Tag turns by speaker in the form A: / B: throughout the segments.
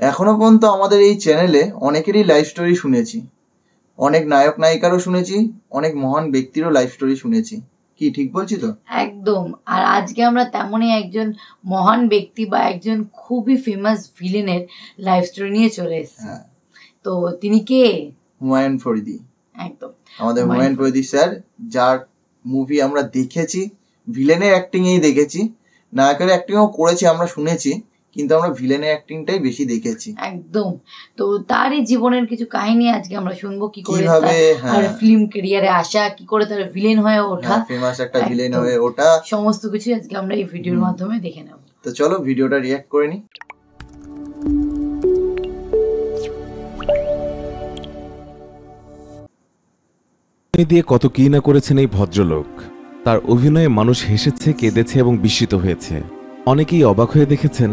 A: এখনো পর্যন্ত আমাদের এই চ্যানেলে অনেকেরই লাইফ স্টোরি শুনেছি, অনেক নায়ক নায়িকারও শুনেছি, অনেক মহান ব্যক্তিরও লাইফ স্টোরি শুনেছি। কি ঠিক বলছি তো?
B: একদম। আর আজকে আমরা তেমনই একজন মহান ব্যক্তি বা একজন খুবই ফেমাস ভিলেনের লাইফ স্টোরি নিয়ে চলে এসেছি। তো তিনি কে?
A: হুমায়ুন ফরিদি।
B: একদম,
A: আমাদের হুমায়ুন ফরিদি স্যার, যার মুভি আমরা দেখেছি, ভিলেনের অ্যাক্টিংই দেখেছি, নায়কের অ্যাক্টিংও করেছি আমরা শুনেছি, কিন্তু আমরা ভিলেনের অ্যাক্টিংটাই বেশি দেখেছি।
B: একদম। তো তারই জীবনের কিছু কাহিনী আজকে আমরা শুনবো, কি করে
A: তার
B: ফিল্ম ক্যারিয়ারে আসা, কি করে তার ভিলেন হয়ে ওঠা,
A: ফেমাস একটা ভিলেন হয়ে ওঠা,
B: সমস্ত কিছু আজকে আমরা এই ভিডিওর মাধ্যমে দেখে নেব।
A: তো চলো ভিডিওটা রিঅ্যাক্ট করে নি।
C: দিয়ে কত কি না করেছেন এই ভদ্রলোক। তার অভিনয়ে মানুষ হেসেছে, কেঁদেছে এবং বিস্মিত হয়েছে। অনেকেই অবাক হয়ে দেখেছেন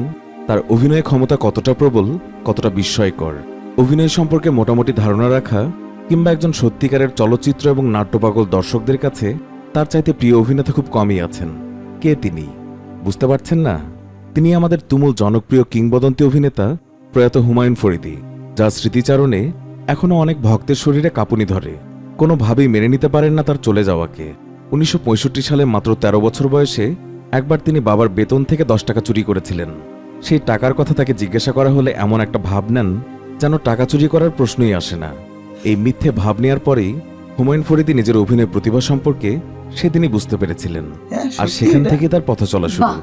C: তার অভিনয় ক্ষমতা কতটা প্রবল, কতটা বিস্ময়কর। অভিনয় সম্পর্কে মোটামুটি ধারণা রাখা কিংবা একজন সত্যিকারের চলচ্চিত্র এবং নাট্যপাগল দর্শকদের কাছে তার চাইতে প্রিয় অভিনেতা খুব কমই আছেন। কে তিনি? বুঝতে পারছেন না? তিনি আমাদের তুমুল জনপ্রিয় কিংবদন্তি অভিনেতা প্রয়াত হুমায়ুন ফরিদি, যার স্মৃতিচারণে এখনও অনেক ভক্তের শরীরে কাঁপুনি ধরে। কোনোভাবেই মেনে নিতে পারেন না তার চলে যাওয়াকে। 1965 সালে মাত্র 13 বছর বয়সে একবার তিনি বাবার বেতন থেকে 10 টাকা চুরি করেছিলেন। সেই টাকার কথা তাকে জিজ্ঞাসা করা হলে এমন একটা ভাব নেন যেন টাকা চুরি করার প্রশ্নই আসে না। এই মিথ্যে ভাব নেওয়ার পরেই হুমায়ুন ফরিদি নিজের অভিনয় প্রতিভা সম্পর্কে সেদিনই বুঝতে পেরেছিলেন, আর সেখান থেকে তার পথ চলা শুরু।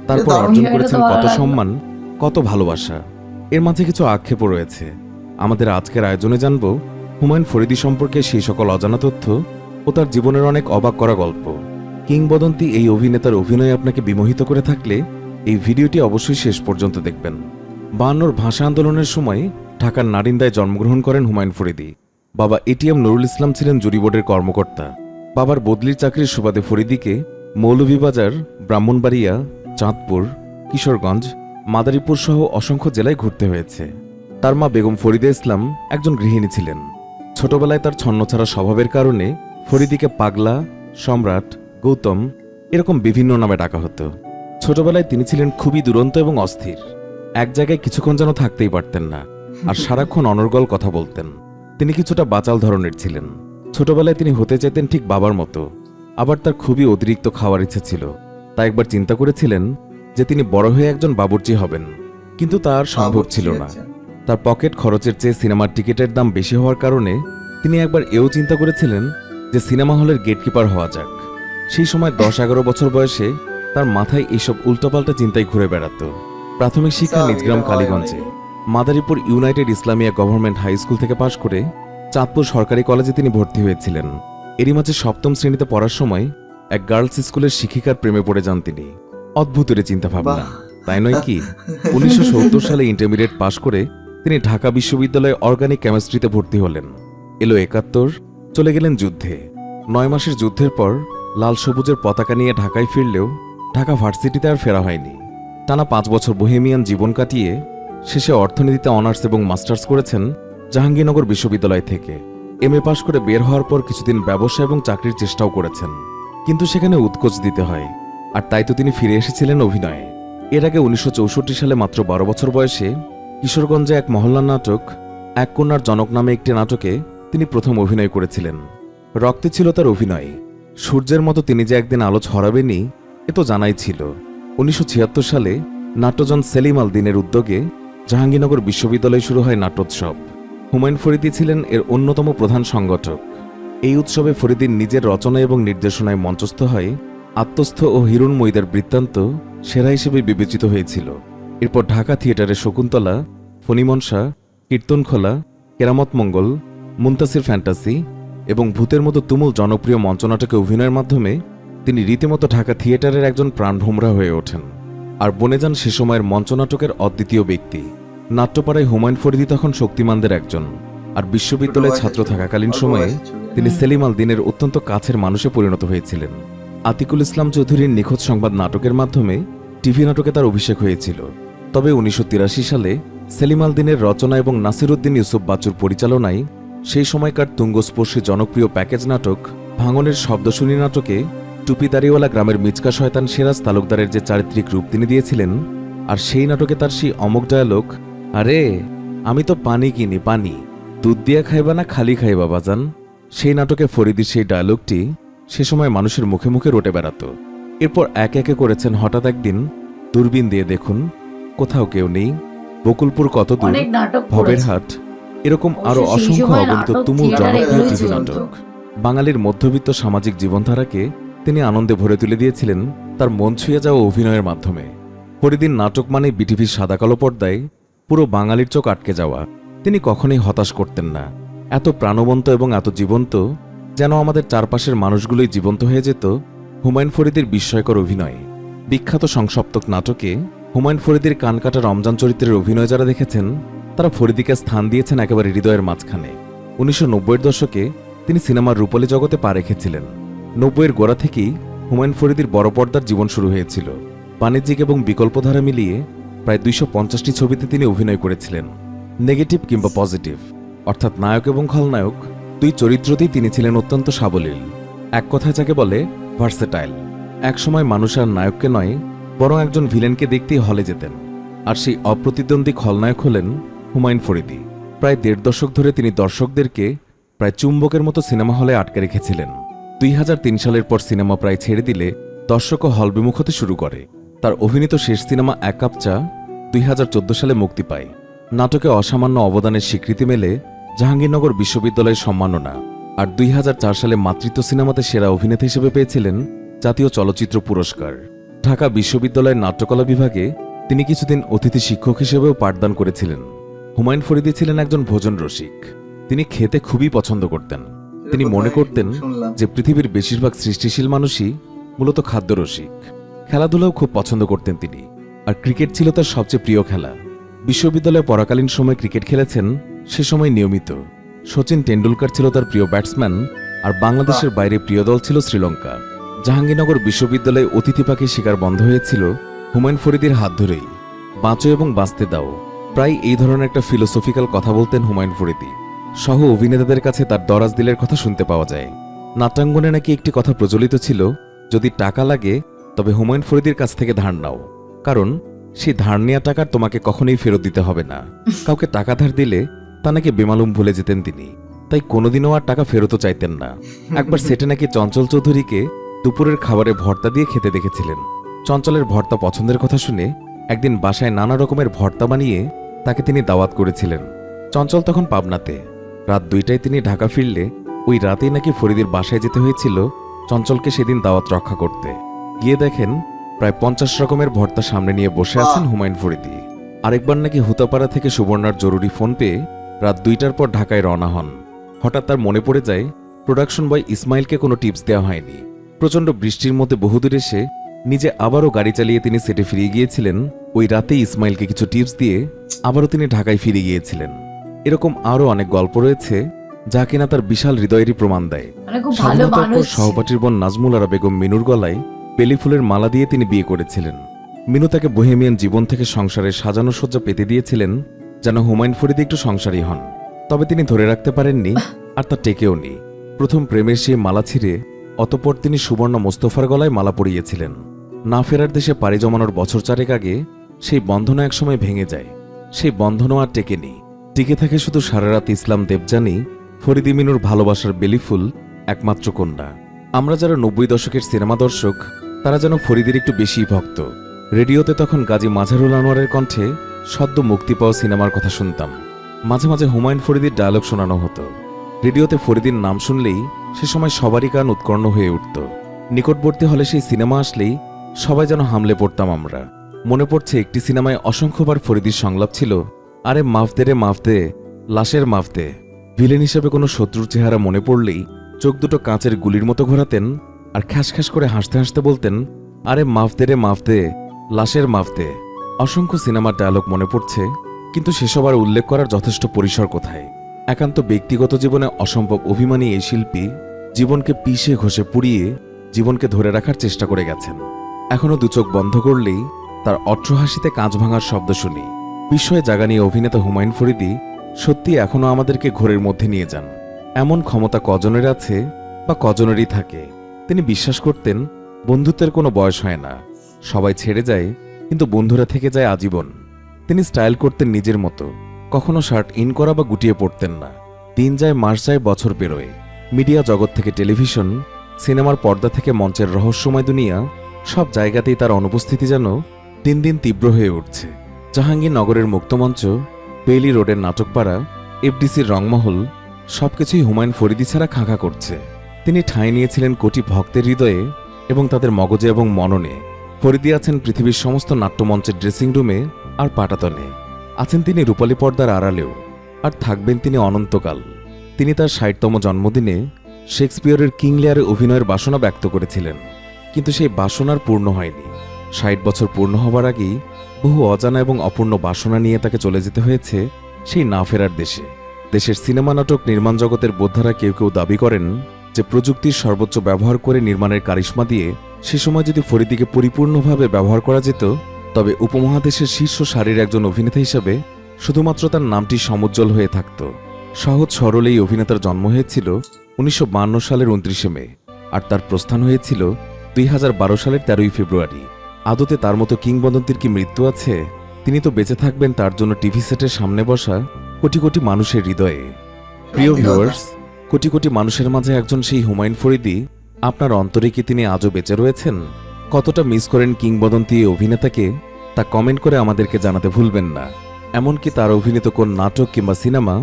C: তারপর অর্জন করেছেন কত সম্মান, কত ভালোবাসা। এর মাঝে কিছু আক্ষেপও রয়েছে। আমাদের আজকের আয়োজনে জানব হুমায়ুন ফরিদি সম্পর্কে সেই সকল অজানা তথ্য ও তার জীবনের অনেক অবাক করা গল্প। কিংবদন্তি এই অভিনেতার অভিনয় আপনাকে বিমোহিত করে থাকলে এই ভিডিওটি অবশ্যই শেষ পর্যন্ত দেখবেন। 52 ভাষা আন্দোলনের সময় ঢাকার নারিন্দায় জন্মগ্রহণ করেন হুমায়ুন ফরিদি। বাবা এটিএম নুরুল ইসলাম ছিলেন জুরি বোর্ডের কর্মকর্তা। বাবার বদলির চাকরির সুবাদে ফরিদিকে মৌলভীবাজার, ব্রাহ্মণবাড়িয়া, চাঁদপুর, কিশোরগঞ্জ, মাদারীপুর সহ অসংখ্য জেলায় ঘুরতে হয়েছে। তার মা বেগম ফরিদা ইসলাম একজন গৃহিণী ছিলেন। ছোটবেলায় তার ছন্নছাড়া স্বভাবের কারণে ফরিদিকে পাগলা, সম্রাট, গৌতম এরকম বিভিন্ন নামে ডাকা হতো। ছোটবেলায় তিনি ছিলেন খুবই দুরন্ত এবং অস্থির। এক জায়গায় কিছুক্ষণ যেন থাকতেই পারতেন না, আর সারাক্ষণ অনর্গল কথা বলতেন। তিনি কিছুটা বাচাল ধরনের ছিলেন। ছোটবেলায় তিনি হতে চাইতেন ঠিক বাবার মতো, আবার তার খুবই অতিরিক্ত খাওয়ার ইচ্ছে ছিল। তাই একবার চিন্তা করেছিলেন যে তিনি বড় হয়ে একজন বাবুর্চি হবেন, কিন্তু তা আর সম্ভব ছিল না। তার পকেট খরচের চেয়ে সিনেমার টিকিটের দাম বেশি হওয়ার কারণে তিনি একবার এও চিন্তা করেছিলেন যে সিনেমা হলের গেটকিপার হওয়া যাক। সেই সময় 10-11 বছর বয়সে তার মাথায় এইসব উল্টোপাল্টা চিন্তায় ঘুরে বেড়াত। প্রাথমিক শিক্ষা নিজগ্রাম কালীগঞ্জে। Madaripur united Islamia government high school থেকে পাশ করে চাঁদপুর সরকারি কলেজে তিনি ভর্তি হয়েছিলেন। এরই মাঝে 7ম শ্রেণীতে পড়ার সময় এক গার্লস স্কুলের শিক্ষিকার প্রেমে পড়ে যান তিনি। অদ্ভুত চিন্তা ভাবনা, তাই নয় কি? 1970 সালে ইন্টারমিডিয়েট পাশ করে তিনি ঢাকা বিশ্ববিদ্যালয়ে অর্গানিক কেমিস্ট্রিতে ভর্তি হলেন। এলো 71, চলে গেলেন যুদ্ধে। 9 মাসের যুদ্ধের পর লাল সবুজের পতাকা নিয়ে ঢাকায় ফিরলেও ঢাকা ভার্সিটিতে আর ফেরা হয়নি। টানা 5 বছর বোহেমিয়ান জীবন কাটিয়ে শেষে অর্থনীতিতে অনার্স এবং মাস্টার্স করেছেন জাহাঙ্গীরনগর বিশ্ববিদ্যালয় থেকে। MA পাশ করে বের হওয়ার পর কিছুদিন ব্যবসা এবং চাকরির চেষ্টাও করেছেন, কিন্তু সেখানে উৎকোচ দিতে হয়, আর তাই তো তিনি ফিরে এসেছিলেন অভিনয়ে। এর আগে 1964 সালে মাত্র 12 বছর বয়সে কিশোরগঞ্জে এক মহল্লার নাটক এক কন্যার জনক নামে একটি নাটকে তিনি প্রথম অভিনয় করেছিলেন। রক্তে ছিল তার অভিনয়। সূর্যের মতো তিনি যে একদিন আলো ছড়াবেনই এ তো জানাই ছিল। 1976 সালে নাট্যজন সেলিম আল দিনের উদ্যোগে জাহাঙ্গীরনগর বিশ্ববিদ্যালয়ে শুরু হয় নাট্যোৎসব। হুমায়ুন ফরিদি ছিলেন এর অন্যতম প্রধান সংগঠক। এই উৎসবে ফরিদির নিজের রচনা এবং নির্দেশনায় মঞ্চস্থ হয় আত্মস্থ ও হিরণময়ীদের বৃত্তান্ত সেরা হিসেবে বিবেচিত হয়েছিল। এরপর ঢাকা থিয়েটারে শকুন্তলা, ফণিমনসা, কীর্তনখোলা, কেরামত মঙ্গল, মুনতাসির ফ্যান্টাসি এবং ভূতের মতো তুমুল জনপ্রিয় মঞ্চনাটকে অভিনয়ের মাধ্যমে তিনি রীতিমতো ঢাকা থিয়েটারের একজন প্রাণভোমরা হয়ে ওঠেন আর বনে যান সে সময়ের মঞ্চনাটকের অদ্বিতীয় ব্যক্তি। নাট্যপাড়ায় হুমায়ুন ফরিদি তখন শক্তিমানদের একজন, আর বিশ্ববিদ্যালয়ে ছাত্র থাকাকালীন সময়ে তিনি সেলিম আল দিনের অত্যন্ত কাছের মানুষে পরিণত হয়েছিলেন। আতিকুল ইসলাম চৌধুরীর নিখোঁজ সংবাদ নাটকের মাধ্যমে টিভি নাটকে তার অভিষেক হয়েছিল। তবে 1983 সালে সেলিম আল দিনের রচনা এবং নাসিরউদ্দিন ইউসুফ বাচ্চুর পরিচালনায় সেই সময়কার তুঙ্গস্পর্শী জনপ্রিয় প্যাকেজ নাটক ভাঙনের শব্দশুনি নাটকে টুপিদারিওয়ালা গ্রামের মিচকা শয়তান সিরাজ তালুকদারের যে চারিত্রিক রূপ তিনি দিয়েছিলেন, আর সেই নাটকে তার সেই অমোঘ ডায়ালগ আরে আমি তো পানি কিনি, পানি দুধ দিয়া খাইবা না খালি খাইবা বাজান। সেই নাটকে ফরিদির সেই ডায়লগটি সে সময় মানুষের মুখে মুখে রটে বেড়াতো। এরপর একে একে করেছেন হঠাৎ একদিন দূরবীন দিয়ে দেখুন, কোথাও কেউ নেই, বকুলপুর কত দূর,
B: অনেক নাটক
C: ভবের
B: করেছে।
C: হাট, এরকম আরো
B: অবশ্য সেই
C: অসংখ্য
B: সময়
C: অগণিত
B: নাটক,
C: তুমুল
B: থিয়েটার
C: জনপ্রিয়
B: এগুলোই
C: টিভি
B: চলতো।
C: নাটক বাঙালির মধ্যবিত্ত সামাজিক জীবনধারাকে তিনি আনন্দে ভরে তুলে দিয়েছিলেন তার মন ছুঁয়ে যাওয়া অভিনয়ের মাধ্যমে। ফরিদির নাটক মানে বিটিভির সাদা কালো পর্দায় পুরো বাঙালির চোখ আটকে যাওয়া। তিনি কখনোই হতাশ করতেন না, এত প্রাণবন্ত এবং এত জীবন্ত যেন আমাদের চারপাশের মানুষগুলোই জীবন্ত হয়ে যেত হুমায়ুন ফরিদির বিস্ময়কর অভিনয়ে। বিখ্যাত সংসপ্তক নাটকে হুমায়ুন ফরিদির কানকাটা রমজান চরিত্রের অভিনয় যারা দেখেছেন তারা ফরিদিকে স্থান দিয়েছেন একেবারে হৃদয়ের মাঝখানে। 1990-এর দশকে তিনি সিনেমার রূপালী জগতে পা রেখেছিলেন। 90-এর গোড়া থেকেই হুমায়ুন ফরিদির বড় পর্দার জীবন শুরু হয়েছিল। বাণিজ্যিক এবং বিকল্পধারা মিলিয়ে প্রায় 250টি ছবিতে তিনি অভিনয় করেছিলেন। নেগেটিভ কিংবা পজিটিভ, অর্থাৎ নায়ক এবং খলনায়ক দুই চরিত্রতেই তিনি ছিলেন অত্যন্ত সাবলীল। এক কথায় যাকে বলে ভার্সেটাইল। একসময় মানুষ আর নায়ককে নয় বরং একজন ভিলেনকে দেখতেই হলে যেতেন। আর সেই অপ্রতিদ্বন্দ্বী খলনায়ক হলেন হুমায়ুন ফরিদি। প্রায় 1.5 দশক ধরে তিনি দর্শকদেরকে প্রায় চুম্বকের মতো সিনেমা হলে আটকে রেখেছিলেন। 2003 সালের পর সিনেমা প্রায় ছেড়ে দিলে দর্শকও হল বিমুখ হতে শুরু করে। তার অভিনীত শেষ সিনেমা এক কাপ চা 2014 সালে মুক্তি পায়। নাটকে অসামান্য অবদানের স্বীকৃতি মেলে জাহাঙ্গীরনগর বিশ্ববিদ্যালয়ের সম্মাননা। আর 2004 সালে মাতৃত্ব সিনেমাতে সেরা অভিনেতা হিসেবে পেয়েছিলেন জাতীয় চলচ্চিত্র পুরস্কার। ঢাকা বিশ্ববিদ্যালয়ের নাট্যকলা বিভাগে তিনি কিছুদিন অতিথি শিক্ষক হিসেবেও পাঠদান করেছিলেন। হুমায়ুন ফরিদি ছিলেন একজন ভোজন রসিক। তিনি খেতে খুবই পছন্দ করতেন। তিনি মনে করতেন যে পৃথিবীর বেশিরভাগ সৃষ্টিশীল মানুষই মূলত খাদ্যরসিক। খেলাধুলাও খুব পছন্দ করতেন তিনি, আর ক্রিকেট ছিল তার সবচেয়ে প্রিয় খেলা। বিশ্ববিদ্যালয়ে পড়াকালীন সময় ক্রিকেট খেলেছেন সে সময় নিয়মিত। সচিন টেন্ডুলকার ছিল তার প্রিয় ব্যাটসম্যান, আর বাংলাদেশের বাইরে প্রিয় দল ছিল শ্রীলঙ্কা। জাহাঙ্গীরনগর বিশ্ববিদ্যালয়ে অতিথি পাখি শিকার বন্ধ হয়েছিল হুমায়ুন ফরিদির হাত ধরেই। বাঁচো এবং বাঁচতে দাও, প্রায় এই ধরনের একটা ফিলোসফিক্যাল কথা বলতেন হুমায়ুন ফরিদি। সহ অভিনেতাদের কাছে তার দরাজ দিলের কথা শুনতে পাওয়া যায়। নাট্যাঙ্গনে নাকি একটি কথা প্রচলিত ছিল, যদি টাকা লাগে তবে হুমায়ুন ফরিদির কাছ থেকে ধার নাও, কারণ সেই ধার নেওয়া টাকা তোমাকে কখনোই ফেরত দিতে হবে না। কাউকে টাকা ধার দিলে তা নাকি বেমালুম ভুলে যেতেন তিনি, তাই কোনোদিনও আর টাকা ফেরতও চাইতেন না। একবার সেটে নাকি চঞ্চল চৌধুরীকে দুপুরের খাবারে ভর্তা দিয়ে খেতে দেখেছিলেন। চঞ্চলের ভর্তা পছন্দের কথা শুনে একদিন বাসায় নানা রকমের ভর্তা বানিয়ে তাকে তিনি দাওয়াত করেছিলেন। চঞ্চল তখন পাবনাতে। রাত 2টায় তিনি ঢাকা ফিরলে ওই রাতেই নাকি ফরিদির বাসায় যেতে হয়েছিল চঞ্চলকে সেদিন দাওয়াত রক্ষা করতে। গিয়ে দেখেন প্রায় 50 রকমের ভর্তা সামনে নিয়ে বসে আছেন হুমায়ুন ফরিদি। আরেকবার নাকি হুতাপাড়া থেকে সুবর্ণার জরুরি ফোন পেয়ে রাত 2টার পর ঢাকায় রওনা হন। হঠাৎ তার মনে পড়ে যায় প্রোডাকশন বয় ইসমাইলকে কোনো টিপস দেওয়া হয়নি। প্রচণ্ড বৃষ্টির মধ্যে বহুদূর এসে নিজে আবারও গাড়ি চালিয়ে তিনি সেটে ফিরে গিয়েছিলেন। ওই রাতেই ইসমাইলকে কিছু টিপস দিয়ে আবারও তিনি ঢাকায় ফিরে গিয়েছিলেন। এরকম আরও অনেক গল্প রয়েছে যা কিনা তার বিশাল হৃদয়েরই প্রমাণ দেয়। স্বাধীনতার পর সহপাঠীর বোন নাজমুল আরা বেগম মিনুর গলায় বেলি ফুলের মালা দিয়ে তিনি বিয়ে করেছিলেন। মিনু তাকে বোহেমিয়ান জীবন থেকে সংসারের সাজানো সজ্জা পেতে দিয়েছিলেন যেন হুমায়ুন ফরিদি একটু সংসারী হন। তবে তিনি ধরে রাখতে পারেননি, আর তা টেকেও নি। প্রথম প্রেমের সেই মালা ছিঁড়ে অতঃপর তিনি সুবর্ণ মোস্তফার গলায় মালা পরিয়েছিলেন। না ফেরার দেশে পাড়ি জমানোর বছর 4 আগে সেই বন্ধনও একসময় ভেঙে যায়। সেই বন্ধনও আর টেকেনি। টিকে থাকে শুধু সারারাত ইসলাম দেবজানি, ফরিদি মিনুর ভালোবাসার বেলিফুল, একমাত্র কন্যা। আমরা যারা 90 দশকের সিনেমা দর্শক তারা যেন ফরিদির একটু বেশি ভক্ত। রেডিওতে তখন গাজী মাঝারুল আনোয়ারের কণ্ঠে সদ্য মুক্তি পাওয়া সিনেমার কথা শুনতাম। মাঝে মাঝে হুমায়ুন ফরিদির ডায়লগ শোনানো হতো। রেডিওতে ফরিদির নাম শুনলেই সে সময় সবারই কান উৎকর্ণ হয়ে উঠত। নিকটবর্তী হলে সেই সিনেমা আসলেই সবাই যেন হামলে পড়তাম আমরা। মনে পড়ছে একটি সিনেমায় অসংখ্যবার ফরিদির সংলাপ ছিল, আরে মাফ দে রে মাফ দে, লাশের মাফ দে। ভিলেন হিসেবে কোনো শত্রুর চেহারা মনে পড়লেই চোখ দুটো কাঁচের গুলির মতো ঘোরাতেন আর খ্যাস খ্যাস করে হাসতে হাসতে বলতেন, আরে মাফ দে রে মাফ দে, লাশের মাফ দে। অসংখ্য সিনেমার ডায়লগ মনে পড়ছে, কিন্তু সেসব আর উল্লেখ করার যথেষ্ট পরিসর কোথায়। একান্ত ব্যক্তিগত জীবনে অসম্ভব অভিমানী এই শিল্পী জীবনকে পিষে ঘষে পুড়িয়ে জীবনকে ধরে রাখার চেষ্টা করে গেছেন। এখনো দু চোখ বন্ধ করলেই তার অট্টহাসিতে কাঁচ ভাঙার শব্দ শুনি। বিস্ময়ে জাগা নিয়ে অভিনেতা হুমায়ুন ফরিদি সত্যি এখনো আমাদেরকে ঘোরের মধ্যে নিয়ে যান। এমন ক্ষমতা কজনের আছে বা কজনেরই থাকে। তিনি বিশ্বাস করতেন বন্ধুত্বের কোনো বয়স হয় না, সবাই ছেড়ে যায় কিন্তু বন্ধুরা থেকে যায় আজীবন। তিনি স্টাইল করতেন নিজের মতো, কখনো শার্ট ইন করা বা গুটিয়ে পড়তেন না। দিন যায়, মাস যায়, বছর পেরোয়। মিডিয়া জগৎ থেকে টেলিভিশন, সিনেমার পর্দা থেকে মঞ্চের রহস্যময় দুনিয়া, সব জায়গাতেই তার অনুপস্থিতি যেন দিন দিন তীব্র হয়ে উঠছে। জাহাঙ্গীরনগরের মুক্তমঞ্চ, বেইলি রোডের নাটকপাড়া, এফডিসির রংমহল, সবকিছুই হুমায়ুন ফরিদি ছাড়া খাঁখা করছে। তিনি ঠাঁই নিয়েছিলেন কোটি ভক্তের হৃদয়ে এবং তাদের মগজে এবং মননে। ফরিদি আছেন পৃথিবীর সমস্ত নাট্যমঞ্চের ড্রেসিং রুমে আর পাটাতনে। আছেন তিনি রূপালী পর্দার আড়ালেও, আর থাকবেন তিনি অনন্তকাল। তিনি তার ৬০তম জন্মদিনে শেক্সপিয়রের কিং লিয়ারে অভিনয়ের বাসনা ব্যক্ত করেছিলেন, কিন্তু সেই বাসনার পূর্ণ হয়নি। ৬০ বছর পূর্ণ হবার আগেই বহু অজানা এবং অপূর্ণ বাসনা নিয়ে তাকে চলে যেতে হয়েছে সেই না ফেরার দেশে। দেশের সিনেমা নাটক নির্মাণ জগতের বোদ্ধারা কেউ কেউ দাবি করেন যে প্রযুক্তির সর্বোচ্চ ব্যবহার করে নির্মাণের কারিশমা দিয়ে সে সময় যদি ফরিদিকে পরিপূর্ণভাবে ব্যবহার করা যেত, তবে উপমহাদেশের শীর্ষ সারির একজন অভিনেতা হিসাবে শুধুমাত্র তার নামটি সমুজ্জ্বল হয়ে থাকত। সহজ সরল এই অভিনেতার জন্ম হয়েছিল ১৯৫২ সালের ২৯শে মে, আর তার প্রস্থান হয়েছিল ২০১২ সালের ১৩ই ফেব্রুয়ারি। আদতে তার মতো কিংবদন্তির কি মৃত্যু আছে? তিনি তো বেঁচে থাকবেন তার জন্য টিভি সেটের সামনে বসা কোটি কোটি মানুষের হৃদয়ে। প্রিয় ভিউয়ার্স, কোটি কোটি মানুষের মাঝে একজন সেই হুমায়ুন ফরিদি, আপনার অন্তরে কি তিনি আজও বেঁচে রয়েছেন? কতটা মিস করেন কিংবদন্তি এই অভিনেতাকে, তা কমেন্ট করে আমাদেরকে জানাতে ভুলবেন না। এমনকি তার অভিনীত কোন নাটক কিংবা সিনেমা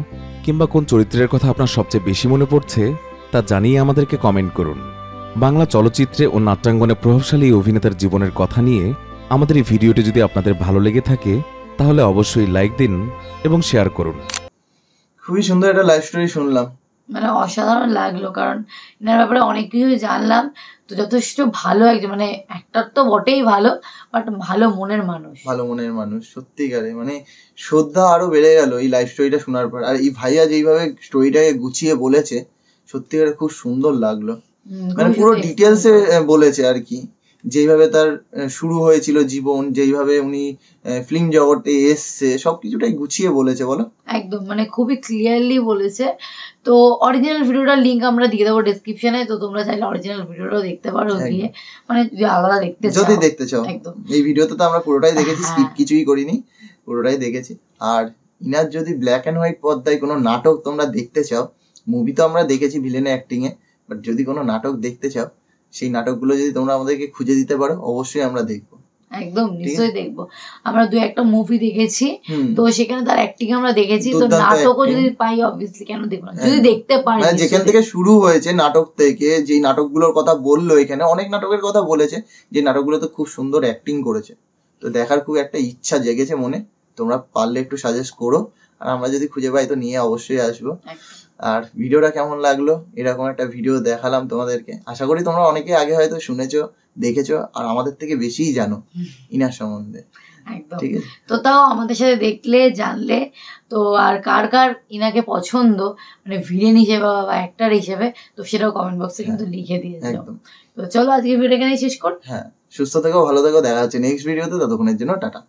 C: কিংবা কোন চরিত্রের কথা আপনার সবচেয়ে বেশি মনে পড়ছে, তা জানিয়ে আমাদেরকে কমেন্ট করুন। বাংলা চলচ্চিত্রে ও নাট্যাঙ্গনে প্রভাবশালী এই অভিনেতার জীবনের কথা নিয়ে আমাদের এই ভিডিওটি যদি আপনাদের ভালো লেগে থাকে, তাহলে অবশ্যই লাইক দিন এবং শেয়ার করুন।
A: খুবই সুন্দর একটা লাইফ স্টোরি শুনলাম,
B: মানে অসাধারণ লাগলো, কারণ এনার ব্যাপারে অনেক কিছু জানলাম। তো যথেষ্ট ভালো একজন, মানে একটার তো বটেই ভালো, বাট ভালো মনের মানুষ,
A: ভালো মনের মানুষ সত্যিকারে। মানে শ্রদ্ধা আরো বেড়ে গেল এই লাইফ স্টোরিটা শোনার পর। আর এই ভাইয়া যেইভাবে স্টোরিটাকে গুছিয়ে বলেছে, সত্যিকারে খুব সুন্দর লাগলো। মানে পুরো ডিটেলসে বলেছে আর কি, যেইভাবে তার শুরু হয়েছিল জীবন, যেইভাবে উনি ফিল্ম জগতে এসছে, সবকিছুটাই গুছিয়ে বলেছে। বলো,
B: একদম মানে খুবই ক্লিয়ারলি বলেছে। তো অরিজিনাল ভিডিওটার লিঙ্ক আমরা দিয়ে দেবো ডেসক্রিপশনে, তো তোমরা চাইলে অরিজিনাল ভিডিওটাও দেখতে পারো গিয়ে, মানে যদি আলাদা দেখতে চাও।
A: একদম, এই ভিডিওতে তো আমরা পুরোটাই দেখেছি, স্কিপ কিছুই করিনি, পুরোটাই দেখেছি। আর ইনার যদি ব্ল্যাক অ্যান্ড হোয়াইট পর্দায় কোনো নাটক তোমরা দেখতে চাও, মুভি তো আমরা দেখেছি ভিলেনের অ্যাক্টিং এ, বাট যদি কোনো নাটক দেখতে চাও, সেই নাটকগুলো যদি তোমরা আমাদেরকে খুঁজে দিতে পারো, অবশ্যই আমরা দেখবো।
B: একদম নিশ্চয়ই দেখবো। আমরা ২-১টা মুভি দেখেছি, তো সেখানে তার অ্যাক্টিং আমরা দেখেছি, তো নাটকও যদি পাই অবভিয়াসলি কেন দেখবো না, যদি দেখতে পারি।
A: মানে যেখান থেকে শুরু হয়েছে নাটক থেকে, যেই নাটকগুলোর কথা বললো, এখানে অনেক নাটকের কথা বলেছে, যে নাটকগুলো তো খুব সুন্দর অ্যাক্টিং করেছে। তো দেখার খুব একটা ইচ্ছা জেগেছে মনে, তোমরা পারলে একটু সাজেস্ট করো, আর আমরা যদি খুঁজে পাই তো নিয়ে অবশ্যই আসবো। আর ভিডিওটা কেমন লাগলো, এরকম একটা ভিডিও দেখালাম তোমাদেরকে। আশা করি তোমরা অনেকে আগে হয়তো শুনেছো, দেখেছো, আর আমাদের থেকে বেশিই জানো ইনার সম্বন্ধে।
B: একদম, তো তাও আমাদের সাথে দেখলে জানলে তো। আর কার কার ইনাকে পছন্দ, মানে ভিলেন হিসেবে বা অ্যাক্টর হিসেবে, তো সেটাও কমেন্ট বক্সে কিন্তু লিখে দিয়েছো।
A: একদম,
B: তো চলো আজকে ভিডিওটা এখানেই শেষ কর।
A: হ্যাঁ, সুস্থ থেকো, ভালো থেকো, দেখা হচ্ছে নেক্সট ভিডিওতে। ততক্ষণের জন্য টাটা।